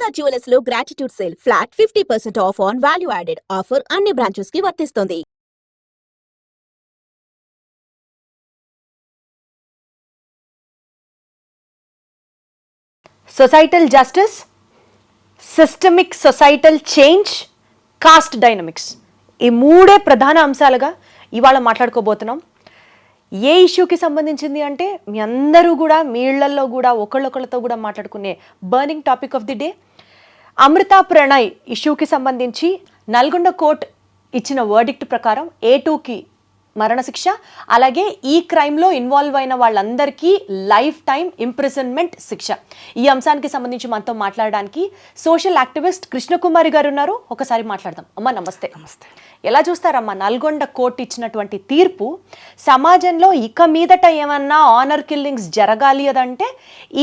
Durga jewellers లో gratitude sale flat 50% of on value added offer అన్ని branches కి వర్తిస్తుంది. Societal justice, systemic societal change, cost dynamics, ఈ మూడే ప్రధాన అంశాలుగా ఇవాళ మాట్లాడుకోబోతున్నాం. ఏ ఇష్యూకి సంబంధించింది అంటే మీ అందరూ కూడా మీ ఇళ్లల్లో కూడా ఒకళ్ళొకళ్ళతో కూడా మాట్లాడుకునే burning topic of the day, Amrutha Pranay ఇష్యూకి సంబంధించి నల్గొండ కోర్ట్ ఇచ్చిన వర్డిక్ట్ ప్రకారం A2కి మరణశిక్ష, అలాగే ఈ క్రైమ్లో ఇన్వాల్వ్ అయిన వాళ్ళందరికీ లైఫ్ టైం ఇంప్రిజన్మెంట్ శిక్ష. ఈ అంశానికి సంబంధించి మనతో మాట్లాడడానికి సోషల్ యాక్టివిస్ట్ కృష్ణకుమారి గారు ఉన్నారు. ఒకసారి మాట్లాడదాం. అమ్మ నమస్తే. నమస్తే. ఎలా చూస్తారమ్మా నల్గొండ కోర్టు ఇచ్చినటువంటి తీర్పు సమాజంలో ఇక మీదట ఏమన్నా ఆనర్ కిల్లింగ్స్ జరగాలి అదంటే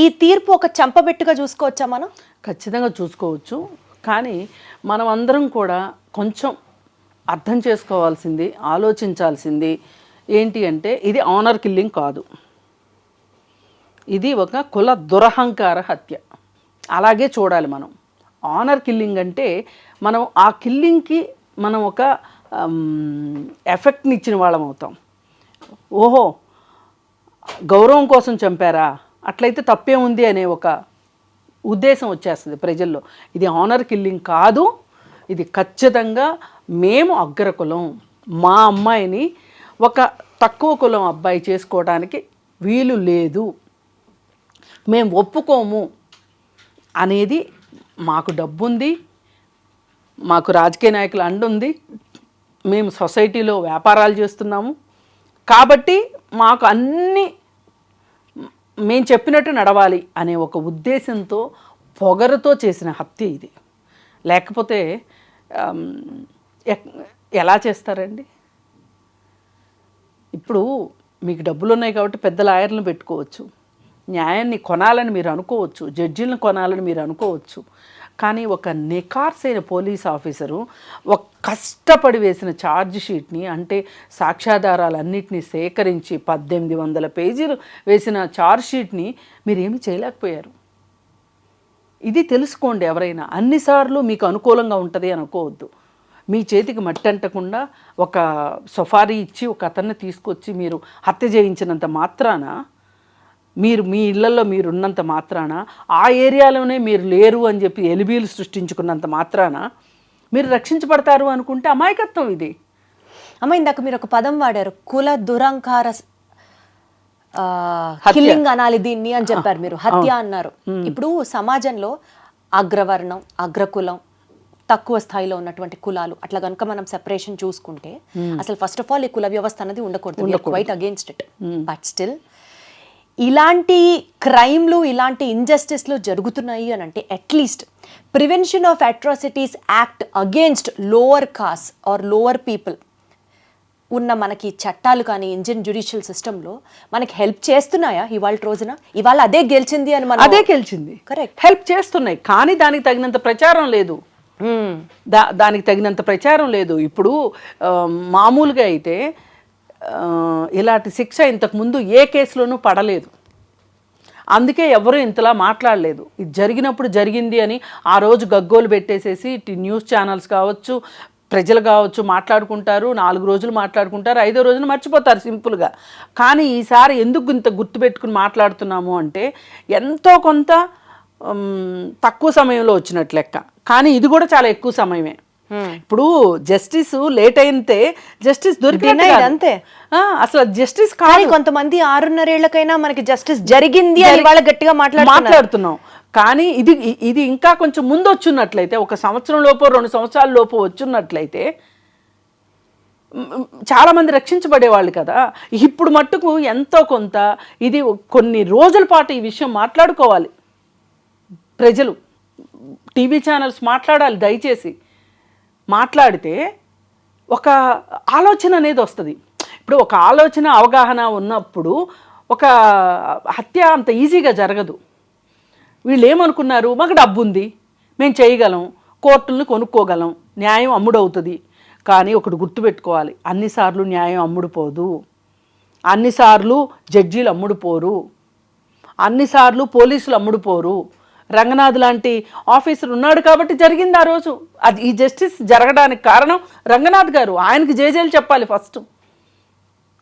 ఈ తీర్పు ఒక చంపబెట్టుగా చూసుకోవచ్చా మనం? ఖచ్చితంగా చూసుకోవచ్చు. కానీ మనం అందరం కూడా కొంచెం అర్థం చేసుకోవాల్సింది, ఆలోచించాల్సింది ఏంటి అంటే ఇది ఆనర్ కిల్లింగ్ కాదు, ఇది ఒక కుల దురహంకార హత్య. అలాగే చూడాలి మనం. ఆనర్ కిల్లింగ్ అంటే మనం ఆ కిల్లింగ్కి మనం ఒక ఎఫెక్ట్ని ఇచ్చిన వాళ్ళం అవుతాం. ఓహో గౌరవం కోసం చంపారా, అట్లయితే తప్పే ఉంది అనే ఒక ఉద్దేశం వచ్చేస్తుంది ప్రజల్లో. ఇది ఆనర్ కిల్లింగ్ కాదు, ఇది ఖచ్చితంగా మేము అగ్రకులం, మా అమ్మాయిని ఒక తక్కువ కులం అబ్బాయి చేసుకోవడానికి వీలు లేదు, మేము ఒప్పుకోము అనేది. మాకు డబ్బు ఉంది, మాకు రాజకీయ నాయకుల అండ ఉంది, మేము సొసైటీలో వ్యాపారాలు చేస్తున్నాము కాబట్టి మాకు అన్నీ మేము చెప్పినట్టు నడవాలి అనే ఒక ఉద్దేశంతో పొగరుతో చేసిన హత్య ఇది. లేకపోతే ఎలా చేస్తారండి? ఇప్పుడు మీకు డబ్బులు ఉన్నాయి కాబట్టి పెద్ద లాయర్లను పెట్టుకోవచ్చు, న్యాయాన్ని కొనాలని మీరు అనుకోవచ్చు, జడ్జీలను కొనాలని మీరు అనుకోవచ్చు. కానీ ఒక నికార్సైన పోలీస్ ఆఫీసరు ఒక కష్టపడి వేసిన ఛార్జ్ షీట్ని, అంటే సాక్ష్యాధారాలన్నింటినీ సేకరించి 1800 పేజీలు వేసిన ఛార్జ్ షీట్ని మీరేమీ చేయలేకపోయారు. ఇది తెలుసుకోండి ఎవరైనా. అన్నిసార్లు మీకు అనుకూలంగా ఉంటుంది అనుకోవద్దు. మీ చేతికి మట్టి అంటకుండా ఒక సఫారీ ఇచ్చి ఒక అతన్ని తీసుకొచ్చి మీరు హత్య చేయించినంత మాత్రాన, మీరు మీ ఇళ్లలో మీరు ఉన్నంత మాత్రాన, ఆ ఏరియాలోనే మీరు లేరు అని చెప్పి ఎలిబీలు సృష్టించుకున్నంత మాత్రాన మీరు రక్షించబడతారు అనుకుంటే అమాయకత్వం ఇది. అమ్మ ఇందాక మీరు ఒక పదం వాడారు, కుల దురహంకార కిల్లింగ్ అనాలి దీన్ని అని చెప్పారు మీరు, హత్య అన్నారు. ఇప్పుడు సమాజంలో అగ్రవర్ణం, అగ్రకులం, తక్కువ స్థాయిలో ఉన్నటువంటి కులాలు అట్లా కనుక మనం సెపరేషన్ చూసుకుంటే అసలు ఫస్ట్ ఆఫ్ ఆల్ ఈ కుల వ్యవస్థ అనేది ఉండకూడదు. Quite against it. But still ఇలాంటి క్రైమ్లు, ఇలాంటి ఇంజస్టిస్లు జరుగుతున్నాయి అని అంటే at least prevention of atrocities act against lower caste or lower people ఉన్న మనకి చట్టాలు కానీ ఇండియన్ జ్యుడిషియల్ సిస్టంలో మనకి హెల్ప్ చేస్తున్నాయా ఇవాళ రోజున? ఇవాళ అదే గెలిచింది అని మనం అదే గెలిచింది, కరెక్ట్, హెల్ప్ చేస్తున్నాయి. కానీ దానికి తగినంత ప్రచారం లేదు, దానికి తగినంత ప్రచారం లేదు. ఇప్పుడు మామూలుగా అయితే ఇలాంటి శిక్ష ఇంతకుముందు ఏ కేసులోనూ పడలేదు, అందుకే ఎవరు ఇంతలా మాట్లాడలేదు. ఇది జరిగినప్పుడు జరిగింది అని ఆ రోజు గగ్గోలు పెట్టేసేసి న్యూస్ ఛానల్స్ కావచ్చు, ప్రజలు కావచ్చు మాట్లాడుకుంటారు, 4 రోజులు మాట్లాడుకుంటారు, 5వ రోజున మర్చిపోతారు సింపుల్గా. కానీ ఈసారి ఎందుకు ఇంత గుర్తుపెట్టుకుని మాట్లాడుతున్నాము అంటే ఎంతో కొంత తక్కువ సమయంలో వచ్చినట్లు లెక్క, కానీ ఇది కూడా చాలా ఎక్కువ సమయమే. ఇప్పుడు జస్టిస్ లేట్ అయితే జస్టిస్ దొరికింది అంతే. అసలు జస్టిస్ కానీ కొంతమంది 6.5 ఏళ్లకైనా మనకి జస్టిస్ జరిగింది అని వాళ్ళ గట్టిగా మాట్లాడుతున్నాం. కానీ ఇది ఇంకా కొంచెం ముందు వచ్చున్నట్లయితే, 1 సంవత్సరం లోపో 2 సంవత్సరాల లోపు వచ్చున్నట్లయితే చాలామంది రక్షించబడేవాళ్ళు కదా. ఇప్పుడు మట్టుకు ఎంతో కొంత ఇది కొన్ని రోజుల పాటు ఈ విషయం మాట్లాడుకోవాలి ప్రజలు, టీవీ ఛానల్స్ మాట్లాడాలి. దయచేసి మాట్లాడితే ఒక ఆలోచన అనేది వస్తుంది. ఇప్పుడు ఒక ఆలోచన, అవగాహన ఉన్నప్పుడు ఒక హత్య అంత ఈజీగా జరగదు. వీళ్ళు ఏమనుకున్నారు, మాకు డబ్బు ఉంది, మేము చేయగలం, కోర్టులను కొనుక్కోగలం, న్యాయం అమ్ముడవుతుంది. కానీ ఒకటి గుర్తుపెట్టుకోవాలి, అన్నిసార్లు న్యాయం అమ్ముడుపోదు, అన్నిసార్లు జడ్జీలు అమ్ముడుపోరు, అన్నిసార్లు పోలీసులు అమ్ముడుపోరు. రంగనాథ్ లాంటి ఆఫీసర్ ఉన్నాడు కాబట్టి జరిగింది ఆ రోజు. అది ఈ జస్టిస్ జరగడానికి కారణం రంగనాథ్ గారు. ఆయనకి జేజేలు చెప్పాలి ఫస్ట్.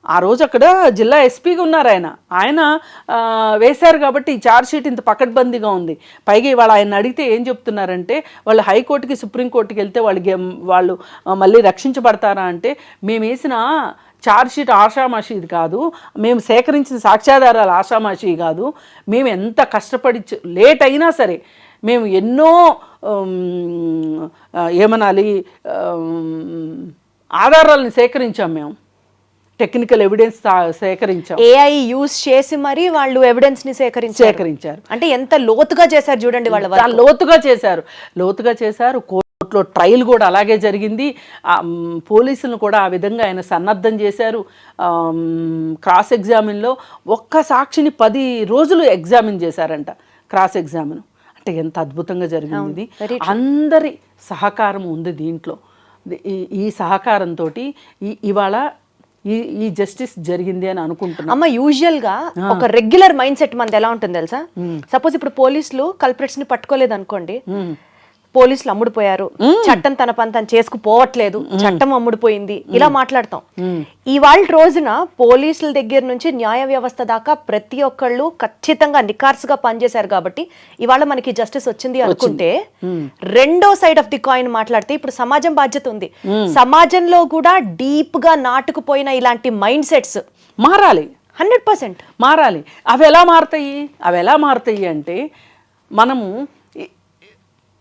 ఆ రోజు అక్కడ జిల్లా ఎస్పీగా ఉన్నారు ఆయన వేశారు కాబట్టి ఈ ఛార్జ్షీట్ ఇంత పకడ్బందీగా ఉంది. పైగా ఇవాళ ఆయన అడిగితే ఏం చెప్తున్నారంటే వాళ్ళు హైకోర్టుకి సుప్రీంకోర్టుకి వెళ్తే వాళ్ళు మళ్ళీ రక్షించబడతారా అంటే, మేము వేసిన ఛార్జ్షీట్ ఆషామాషిది కాదు, మేము సేకరించిన సాక్ష్యాధారాలు ఆషామాషి కాదు, మేము ఎంత కష్టపడి లేట్ అయినా సరే మేము ఎన్నో ఏమనాలి ఆధారాలను సేకరించాం, మేము టెక్నికల్ ఎవిడెన్స్ సేకరించాం. ఏఐ యూజ్ చేసి మరి వాళ్ళు ఎవిడెన్స్ ని సేకరించారు. అంటే ఎంత లోతుగా చేశారు చూడండి, వాళ్ళ లోతుగా చేశారు. కోర్టులో ట్రయల్ కూడా అలాగే జరిగింది. పోలీసులను కూడా ఆ విధంగా ఆయన సన్నద్ధం చేశారు. క్రాస్ ఎగ్జామిన్లో ఒక్క సాక్షిని 10 రోజులు ఎగ్జామిన్ చేశారంట, క్రాస్ ఎగ్జామిన్. అంటే ఎంత అద్భుతంగా జరిగింది. అందరి సహకారం ఉంది దీంట్లో. ఈ సహకారంతో ఇవాళ ఈ జస్టిస్ జరిగింది అని అనుకుంటున్నాం. అమ్మ, యూజువల్ గా ఒక రెగ్యులర్ మైండ్ సెట్ మనది ఎలా ఉంటుంది తెలుసా? సపోజ్ ఇప్పుడు పోలీసులు కల్ప్రిట్స్ ని పట్టుకోలేదు అనుకోండి, పోలీసులు అమ్ముడుపోయారు, చట్టం తన పని తను చేసుకుపోవట్లేదు, చట్టం అమ్ముడుపోయింది, ఇలా మాట్లాడతాం. ఇవాళ రోజున పోలీసుల దగ్గర నుంచి న్యాయ వ్యవస్థ దాకా ప్రతి ఒక్కళ్ళు ఖచ్చితంగా నికార్సుగా పనిచేశారు కాబట్టి ఇవాళ మనకి జస్టిస్ వచ్చింది అనుకుంటే, రెండో సైడ్ ఆఫ్ ది కాయిన్ మాట్లాడితే ఇప్పుడు సమాజం బాధ్యత ఉంది. సమాజంలో కూడా డీప్ గా నాటుకుపోయిన ఇలాంటి మైండ్ సెట్స్ మారాలి, 100% మారాలి. అవి ఎలా మారుతాయి అంటే, మనము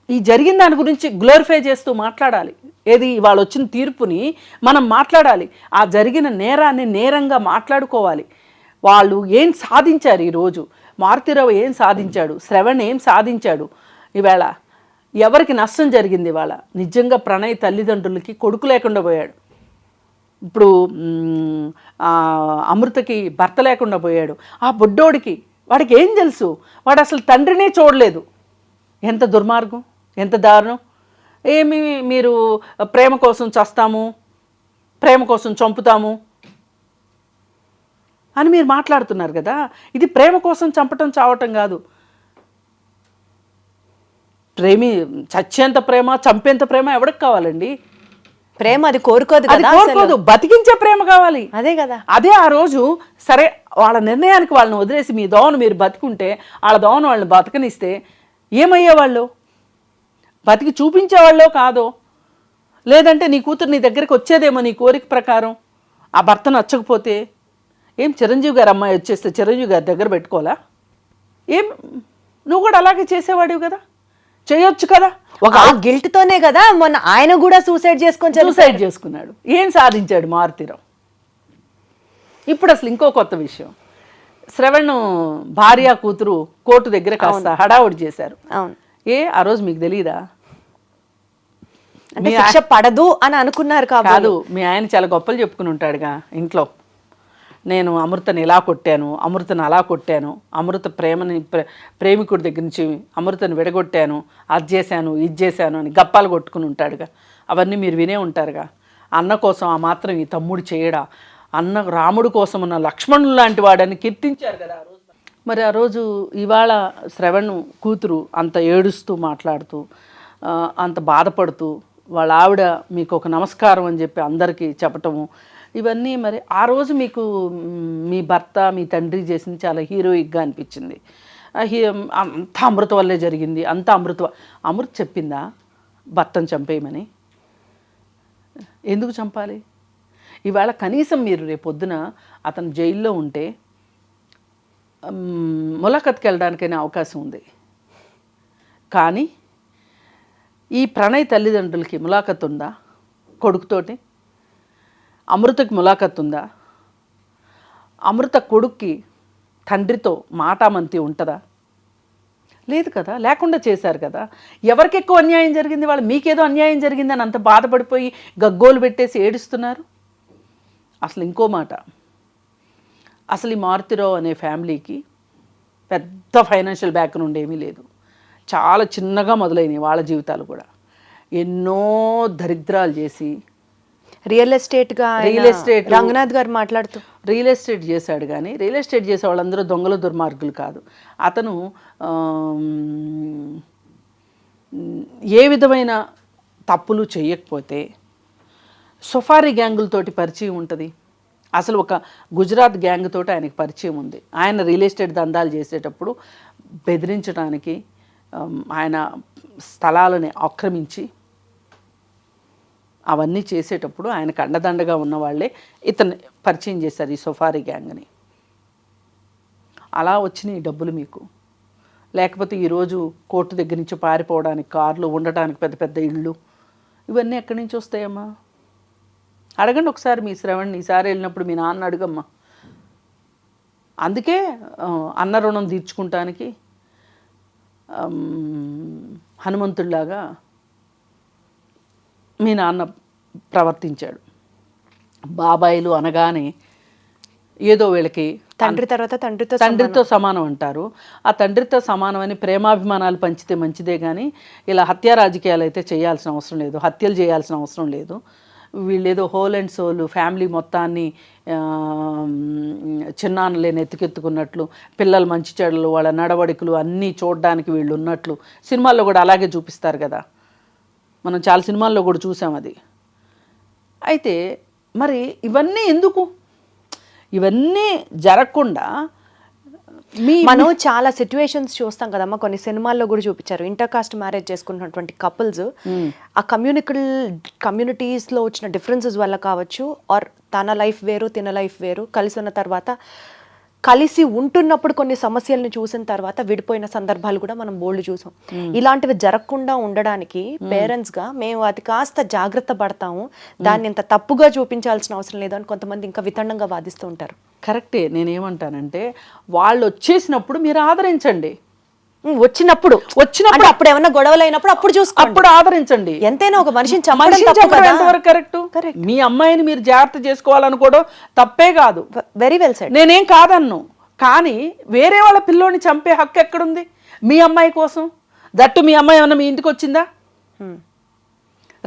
ఈ జరిగిన దాని గురించి గ్లోరిఫై చేస్తూ మాట్లాడాలి. ఏది వాళ్ళు వచ్చిన తీర్పుని మనం మాట్లాడాలి. ఆ జరిగిన నేరాన్ని నేరంగా మాట్లాడుకోవాలి. వాళ్ళు ఏం సాధించారు ఈరోజు, మారుతీరావు ఏం సాధించాడు, శ్రవణ్ ఏం సాధించాడు, ఈవేళ ఎవరికి నష్టం జరిగింది. ఇవాళ నిజంగా ప్రణయ్ తల్లిదండ్రులకి కొడుకు లేకుండా పోయాడు. ఇప్పుడు అమృతకి భర్త లేకుండా పోయాడు. ఆ బుడ్డోడికి వాడికి ఏం తెలుసు, వాడు అసలు తండ్రినే చూడలేదు. ఎంత దుర్మార్గం, ఎంత దారుణం. ఏమి మీరు ప్రేమ కోసం చస్తాము, ప్రేమ కోసం చంపుతాము అని మీరు మాట్లాడుతున్నారు కదా. ఇది ప్రేమ కోసం చంపటం చావటం కాదు. చచ్చేంత ప్రేమ, చంపేంత ప్రేమ ఎవరికి కావాలండి? ప్రేమ అది కోరుకోదు, బతికించే ప్రేమ కావాలి. అదే కదా. అదే ఆ రోజు సరే వాళ్ళ నిర్ణయానికి వాళ్ళని వదిలేసి మీ దోవను మీరు బతుకుంటే, వాళ్ళ దోవను వాళ్ళని బతకనిస్తే ఏమయ్యేవాళ్ళు? బతికి చూపించేవాళ్ళో కాదో, లేదంటే నీ కూతురు నీ దగ్గరికి వచ్చేదేమో నీ కోరిక ప్రకారం. ఆ భర్త నచ్చకపోతే ఏం చిరంజీవి గారు అమ్మాయి వచ్చేస్తే చిరంజీవి గారి దగ్గర పెట్టుకోవాలా? ఏం నువ్వు కూడా అలాగే చేసేవాడివి కదా, చేయొచ్చు కదా. ఒక గిల్ట్తోనే కదా మొన్న ఆయన కూడా సూసైడ్ చేసుకున్నాడు. ఏం సాధించాడు మారుతీరావు? ఇప్పుడు అసలు ఇంకో కొత్త విషయం, శ్రవణ్ భార్య కూతురు కోర్టు దగ్గర కాస్త హడావుడి చేశారు. ఆ రోజు మీకు తెలియదా? శిక్ష పడదు అని అనుకున్నారు కాదు, మీ ఆయన చాలా గొప్పలు చెప్పుకుని ఉంటాడుగా ఇంట్లో. నేను అమృతని ఇలా కొట్టాను, అమృతను అలా కొట్టాను, అమృత ప్రేమికుడి దగ్గర నుంచి అమృతను విడగొట్టాను, అది చేశాను ఇది చేశాను అని గప్పాలు కొట్టుకుని ఉంటాడుగా. అవన్నీ మీరు వినే ఉంటారుగా. అన్న కోసం ఆ మాత్రం ఈ తమ్ముడు చేయడా, అన్న రాముడు కోసం ఉన్న లక్ష్మణుడు లాంటి వాడని కీర్తించారు కదా ఆ రోజు. మరి ఆ రోజు ఇవాళ శ్రవణ్ కూతురు అంత ఏడుస్తూ మాట్లాడుతూ, అంత బాధపడుతూ, వాళ్ళ ఆవిడ మీకు ఒక నమస్కారం అని చెప్పి అందరికీ చెప్పటము, ఇవన్నీ మరి ఆ రోజు మీకు మీ భర్త మీ తండ్రి చేసింది చాలా హీరోయిక్గా అనిపించింది. అంత అమృత వల్లే జరిగింది, అంత అమృత చెప్పిందా భర్తను చంపేయమని? ఎందుకు చంపాలి? ఇవాళ కనీసం మీరు రేపొద్దున అతను జైల్లో ఉంటే ములాఖత్కి వెళ్ళడానికైనా అవకాశం ఉంది. కానీ ఈ ప్రణయ్ తల్లిదండ్రులకి ములాఖత్ ఉందా? కొడుకుతోటి అమృతకి ములాఖత్ ఉందా? అమృత కొడుక్కి తండ్రితో మాటామంతి ఉంటుందా? లేదు కదా, లేకుండా చేశారు కదా. ఎవరికి ఎక్కువ అన్యాయం జరిగింది? వాళ్ళు మీకేదో అన్యాయం జరిగిందని అంత బాధపడిపోయి గగ్గోలు పెట్టేసి ఏడుస్తున్నారు. అసలు ఇంకో మాట, అసలు ఈ మారుతీరావు అనే ఫ్యామిలీకి పెద్ద ఫైనాన్షియల్ బ్యాక్గ్రౌండ్ ఏమీ లేదు. చాలా చిన్నగా మొదలైనవి వాళ్ళ జీవితాలు కూడా. ఎన్నో దరిద్రాలు చేసి రియల్ ఎస్టేట్ రంగనాథ్ గారు మాట్లాడుతూ రియల్ ఎస్టేట్ చేశాడు, కానీ రియల్ ఎస్టేట్ చేసే వాళ్ళందరూ దొంగలు దుర్మార్గులు కాదు. అతను ఏ విధమైన తప్పులు చేయకపోతే సఫారీ గ్యాంగులతోటి పరిచయం ఉంటుంది. అసలు ఒక గుజరాత్ గ్యాంగ్ తోటి ఆయనకి పరిచయం ఉంది. ఆయన రియల్ ఎస్టేట్ దందాలు చేసేటప్పుడు బెదిరించడానికి, ఆయన స్థలాలని ఆక్రమించి అవన్నీ చేసేటప్పుడు ఆయనకు అండదండగా ఉన్న వాళ్ళే ఇతన్ని పరిచయం చేశారు, ఈ సఫారీ గ్యాంగ్ని. అలా వచ్చినాయి డబ్బులు మీకు. లేకపోతే ఈరోజు కోర్టు దగ్గర నుంచి పారిపోవడానికి కార్లు, ఉండటానికి పెద్ద పెద్ద ఇళ్ళు, ఇవన్నీ ఎక్కడి నుంచి వస్తాయమ్మా? అడగండి ఒకసారి మీ శ్రవణ్ని. ఈసారి వెళ్ళినప్పుడు మీ నాన్న అడుగమ్మా. అందుకే అన్న రుణం తీర్చుకుంటానికి హనుమంతుడిలాగా మీ నాన్న ప్రవర్తించాడు. బాబాయిలు అనగానే ఏదో వీళ్ళకి తండ్రి తర్వాత తండ్రితో సమానం అంటారు. ఆ తండ్రితో సమానమని ప్రేమాభిమానాలు పంచితే మంచిదే, కానీ ఇలా హత్య రాజకీయాలు అయితే చేయాల్సిన అవసరం లేదు, హత్యలు చేయాల్సిన అవసరం లేదు. వీళ్ళేదో హోల్ అండ్ సోల్ ఫ్యామిలీ మొత్తాన్ని చిన్నాన్నలేని ఎత్తుకెత్తుకున్నట్లు, పిల్లలు మంచి చెడులు, వాళ్ళ నడవడికలు అన్నీ చూడడానికి వీళ్ళు ఉన్నట్లు సినిమాల్లో కూడా అలాగే చూపిస్తారు కదా. మనం చాలా సినిమాల్లో కూడా చూసాం అది. అయితే మరి ఇవన్నీ ఎందుకు? ఇవన్నీ జరగకుండా మనం చాలా సిచ్యువేషన్స్ చూస్తాం కదమ్మా, కొన్ని సినిమాల్లో కూడా చూపించారు. ఇంటర్ కాస్ట్ మ్యారేజ్ చేసుకున్నటువంటి కపుల్స్ ఆ కమ్యూనిటీస్లో వచ్చిన డిఫరెన్సెస్ వల్ల కావచ్చు, ఆర్ తన లైఫ్ వేరు తిన లైఫ్ వేరు, కలిసి ఉన్న తర్వాత కలిసి ఉంటున్నప్పుడు కొన్ని సమస్యలను చూసిన తర్వాత విడిపోయిన సందర్భాలు కూడా మనం బోల్డ్ చూసాం. ఇలాంటివి జరగకుండా ఉండడానికి పేరెంట్స్ గా మేము అది కాస్త జాగ్రత్త పడతాము, దాన్ని ఇంత తప్పుగా చూపించాల్సిన అవసరం లేదు అని కొంతమంది ఇంకా వితండంగా వాదిస్తూ ఉంటారు. కరెక్టే. నేనేమంటానంటే వాళ్ళు వచ్చేసినప్పుడు మీరు ఆదరించండి. వచ్చినప్పుడు అప్పుడు ఏమన్నా గొడవలు అయినప్పుడు అప్పుడు చూసుకోండి, అప్పుడు ఆదరించండి. ఎంతైనా ఒక మనిషిని చంపడం ఎంతవరకు కరెక్ట్? మీ అమ్మాయిని మీరు జాగ్రత్త చేసుకోవాలనుకోవడం తప్పే కాదు, వెరీ వెల్ సెడ్, నేనేం కాదన్ను. కానీ వేరే వాళ్ళ పిల్లోని చంపే హక్కు ఎక్కడుంది మీ అమ్మాయి కోసం? దట్టు మీ అమ్మాయి ఏమన్నా మీ ఇంటికి వచ్చిందా?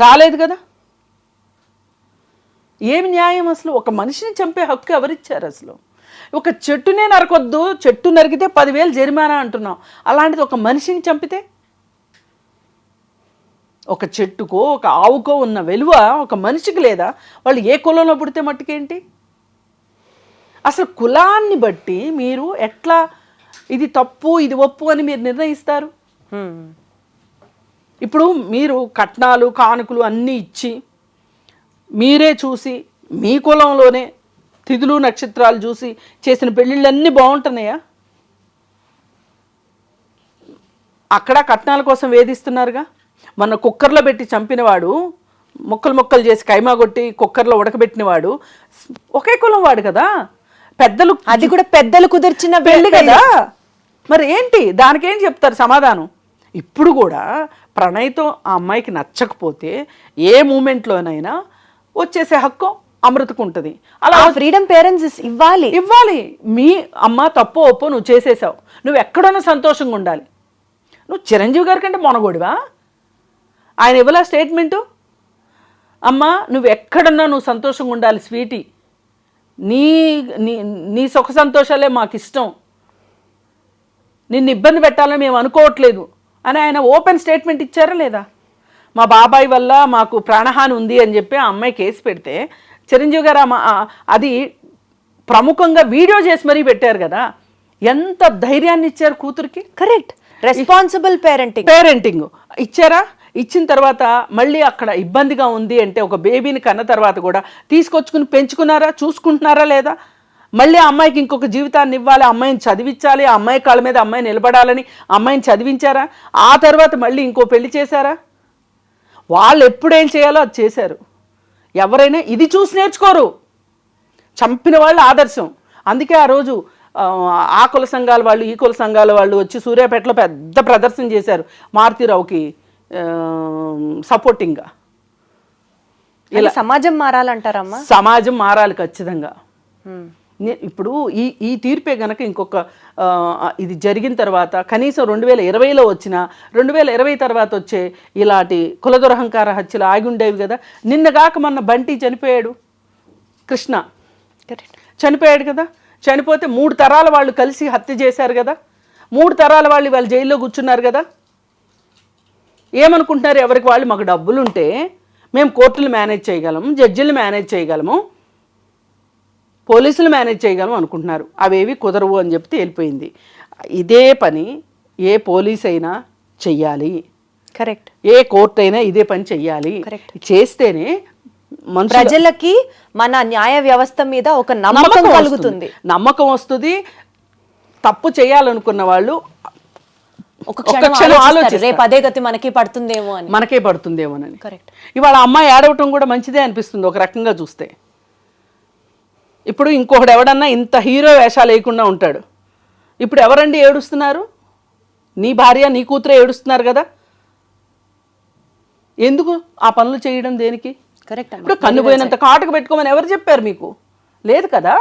రాలేదు కదా. ఏమి న్యాయం అసలు? ఒక మనిషిని చంపే హక్కు ఎవరిచ్చారు అసలు? ఒక చెట్టునే నరకొద్దు, చెట్టు నరికితే 10,000 జరిమానా అంటున్నాం. అలాంటిది ఒక మనిషిని చంపితే? ఒక చెట్టుకో ఒక ఆవుకో ఉన్న విలువ ఒక మనిషికి లేదా? వాళ్ళు ఏ కులంలో పుడితే మట్టుకేంటి? అసలు కులాన్ని బట్టి మీరు ఎట్లా ఇది తప్పు ఇది ఒప్పు అని మీరు నిర్ణయిస్తారు? ఇప్పుడు మీరు కట్నాలు కానుకలు అన్నీ ఇచ్చి మీరే చూసి మీ కులంలోనే తిథులు నక్షత్రాలు చూసి చేసిన పెళ్ళిళ్ళన్నీ బాగుంటున్నాయా? అక్కడ కట్నాల కోసం వేధిస్తున్నారుగా. మొన్న కుక్కర్లో పెట్టి చంపినవాడు, ముక్కలు ముక్కలు చేసి కైమా కొట్టి కుక్కర్లో ఉడకబెట్టినవాడు ఒకే కులం వాడు కదా. పెద్దలు, అది కూడా పెద్దలు కుదిర్చిన పెళ్ళి కదా. మరి ఏంటి దానికేం చెప్తారు సమాధానం? ఇప్పుడు కూడా ప్రణయ్తో ఆ అమ్మాయికి నచ్చకపోతే ఏ మూమెంట్లోనైనా వచ్చేసే హక్కు అమృతకు ఉంటుంది. అలా ఫ్రీడమ్ పేరెంట్స్ ఇవ్వాలి. మీ అమ్మ తప్పు ఒప్పు నువ్వు చేసేసావు, నువ్వు ఎక్కడన్నా సంతోషంగా ఉండాలి. నువ్వు చిరంజీవి గారి కంటే మొనగోడివా? ఆయన ఇవ్వలే స్టేట్మెంటు, అమ్మ నువ్వు ఎక్కడన్నా నువ్వు సంతోషంగా ఉండాలి స్వీటీ, నీ నీ సుఖ సంతోషాలే మాకు ఇష్టం, నిన్ను ఇబ్బంది పెట్టాలని మేము అనుకోవట్లేదు అని ఆయన ఓపెన్ స్టేట్మెంట్ ఇచ్చారా లేదా? మా బాబాయ్ వల్ల మాకు ప్రాణహాని ఉంది అని చెప్పి ఆ అమ్మాయి కేసు పెడితే చిరంజీవి గారు అది ప్రముఖంగా వీడియో చేసి మరీ పెట్టారు కదా. ఎంత ధైర్యాన్ని ఇచ్చారు కూతురికి. కరెక్ట్, రెస్పాన్సిబుల్ పేరెంటింగ్ ఇచ్చారా? ఇచ్చిన తర్వాత మళ్ళీ అక్కడ ఇబ్బందిగా ఉంది అంటే ఒక బేబీని కన్న తర్వాత కూడా తీసుకొచ్చుకుని పెంచుకున్నారా? చూసుకుంటున్నారా లేదా? మళ్ళీ ఆ అమ్మాయికి ఇంకొక జీవితాన్ని ఇవ్వాలి, అమ్మాయిని చదివించాలి, ఆ అమ్మాయి కాళ్ళ మీద అమ్మాయి నిలబడాలని అమ్మాయిని చదివించారా? ఆ తర్వాత మళ్ళీ ఇంకో పెళ్లి చేశారా? వాళ్ళు ఎప్పుడేం చేయాలో అది చేశారు. ఎవరైనా ఇది చూసి నేర్చుకోరు, చంపిన వాళ్ళు ఆదర్శం. అందుకే ఆ రోజు ఆ కుల సంఘాల వాళ్ళు ఈ కుల సంఘాల వాళ్ళు వచ్చి సూర్యాపేటలో పెద్ద ప్రదర్శన చేశారు మారుతీరావుకి సపోర్టింగ్గా. ఇలా సమాజం మారాలంటారమ్మా? సమాజం మారాలి ఖచ్చితంగా. ఇప్పుడు ఈ తీర్పే గనక ఇంకొక ఇది జరిగిన తర్వాత కనీసం 2020లో వచ్చిన 2020 తర్వాత వచ్చే ఇలాంటి కుల దురహంకార హత్యలు ఆగి ఉండేవి కదా. నిన్నగాక మొన్న బంటి చనిపోయాడు, కృష్ణ చనిపోయాడు కదా, చనిపోతే 3 తరాల వాళ్ళు కలిసి హత్య చేశారు కదా, 3 తరాల వాళ్ళు వాళ్ళు జైల్లో కూర్చున్నారు కదా. ఏమనుకుంటున్నారు, ఎవరికి వాళ్ళు మాకు డబ్బులు ఉంటే మేము కోర్టులు మేనేజ్ చేయగలము, జడ్జిలు మేనేజ్ చేయగలము, పోలీసులు మేనేజ్ చేయగలము అనుకుంటున్నారు. అవేవి కుదరవు అని చెప్పి తేలిపోయింది. ఇదే పని ఏ పోలీస్ అయినా చెయ్యాలి, కరెక్ట్, ఏ కోర్టు అయినా ఇదే పని చెయ్యాలి. చేస్తేనే ప్రజలకి మన న్యాయ వ్యవస్థ మీద ఒక నమ్మకం కలుగుతుంది, నమ్మకం వస్తుంది. తప్పు చేయాలనుకున్న వాళ్ళు ఒక క్షణం ఆలోచిస్తారు, రేపు అదే గతి మనకే పడుతుందేమోనని. కరెక్ట్. ఇవాళ అమ్మాయి ఏడవటం కూడా మంచిదే అనిపిస్తుంది ఒక రకంగా చూస్తే. ఇప్పుడు ఇంకొకడు ఎవడన్నా ఇంత హీరో వేషాలు వేయకుండా ఉంటాడు. ఇప్పుడు ఎవరండి ఏడుస్తున్నారు? నీ భార్య నీ కూతురే ఏడుస్తున్నారు కదా. ఎందుకు ఆ పనులు చేయడం దేనికి? కరెక్ట్. ఇప్పుడు కన్ను పోయినంత కాటుకు పెట్టుకోమని ఎవరు చెప్పారు మీకు? లేదు కదా.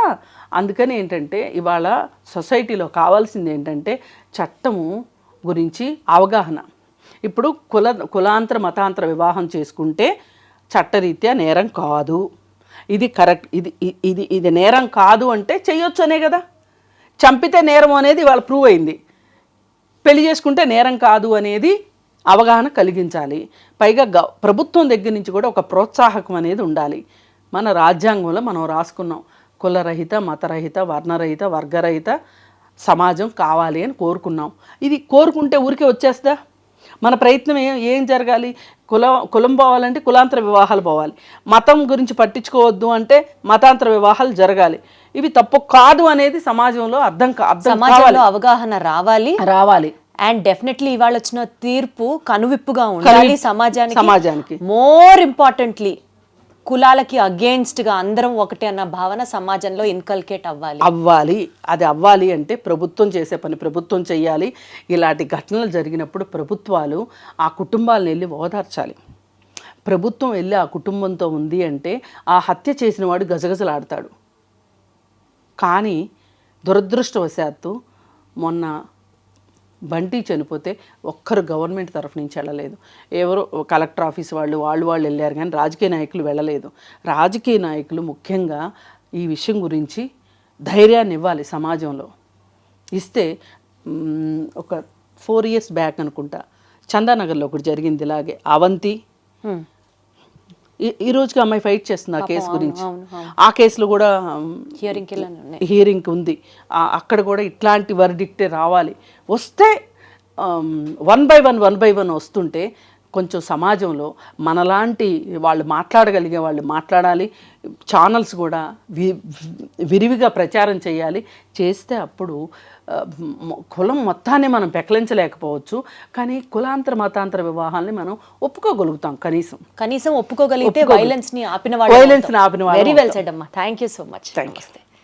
అందుకని ఏంటంటే ఇవాళ సొసైటీలో కావాల్సింది ఏంటంటే చట్టము గురించి అవగాహన. ఇప్పుడు కులాంతర మతాంతర వివాహం చేసుకుంటే చట్టరీత్యా నేరం కాదు, ఇది కరెక్ట్, ఇది నేరం కాదు అంటే చెయ్యొచ్చు అనే కదా. చంపితే నేరం అనేది ఇవాళ ప్రూవ్ అయింది, పెళ్లి చేసుకుంటే నేరం కాదు అనేది అవగాహన కలిగించాలి. పైగా ప్రభుత్వం దగ్గర నుంచి కూడా ఒక ప్రోత్సాహకం అనేది ఉండాలి. మన రాజ్యాంగంలో మనం రాసుకున్నాం, కులరహిత, మతరహిత, వర్ణరహిత, వర్గరహిత సమాజం కావాలి అని కోరుకున్నాం. ఇది కోరుకుంటే ఊరికే వచ్చేస్తా? మన ప్రయత్నం ఏం జరగాలి? కులం పోవాలంటే కులాంతర వివాహాలు పోవాలి, మతం గురించి పట్టించుకోవద్దు అంటే మతాంతర వివాహాలు జరగాలి. ఇవి తప్పు కాదు అనేది సమాజంలో అర్థం అవగాహన రావాలి. అండ్ డెఫినెట్లీ ఇవాళ వచ్చిన తీర్పు కనువిప్పుగా ఉండాలి సమాజానికి. మోర్ ఇంపార్టెంట్లీ కులాలకి అగేన్స్ట్ గా అందరం ఒకటే అన్న భావన సమాజంలో ఇన్కల్కేట్ అవ్వాలి. అది అవ్వాలి అంటే ప్రభుత్వం చేసే పని ప్రభుత్వం చెయ్యాలి. ఇలాంటి ఘటనలు జరిగినప్పుడు ప్రభుత్వాలు ఆ కుటుంబాలను వెళ్ళి ఓదార్చాలి. ప్రభుత్వం వెళ్ళి ఆ కుటుంబంతో ఉంది అంటే ఆ హత్య చేసిన వాడు గజగజలాడతాడు. కానీ దురదృష్టవశాత్తు మొన్న బంటి చనిపోతే ఒక్కరు గవర్నమెంట్ తరఫు నుంచి వెళ్ళలేదు. ఎవరో కలెక్టర్ ఆఫీస్ వాళ్ళు వెళ్ళారు, కానీ రాజకీయ నాయకులు వెళ్ళలేదు. రాజకీయ నాయకులు ముఖ్యంగా ఈ విషయం గురించి ధైర్యాన్ని ఇవ్వాలి సమాజంలో. ఇస్తే ఒక 4 years బ్యాక్ అనుకుంటా చందానగర్లో ఒకటి జరిగింది ఇలాగే. అవంతి ఈ రోజుకి అమ్మాయి ఫైట్ చేస్తుంది ఆ కేసు గురించి. ఆ కేసులో కూడా హియరింగ్ ఉంది. అక్కడ కూడా ఇట్లాంటి వర్డిక్టే రావాలి. వస్తే 1 by 1 వస్తుంటే కొంచెం సమాజంలో మనలాంటి వాళ్ళు మాట్లాడగలిగే వాళ్ళు మాట్లాడాలి. ఛానల్స్ కూడా విరివిగా ప్రచారం చేయాలి. చేస్తే అప్పుడు కులం మొత్తాన్ని మనం పెకలించలేకపోవచ్చు, కానీ కులాంతర మతాంతర వివాహాన్ని మనం ఒప్పుకోగలుగుతాం. కనీసం ఒప్పుకోగలిగితే వైలెన్స్ ని ఆపిన వాళ్ళు. వెరీ వెల్ సెడ్ అమ్మా. Thank you so much. Thank you.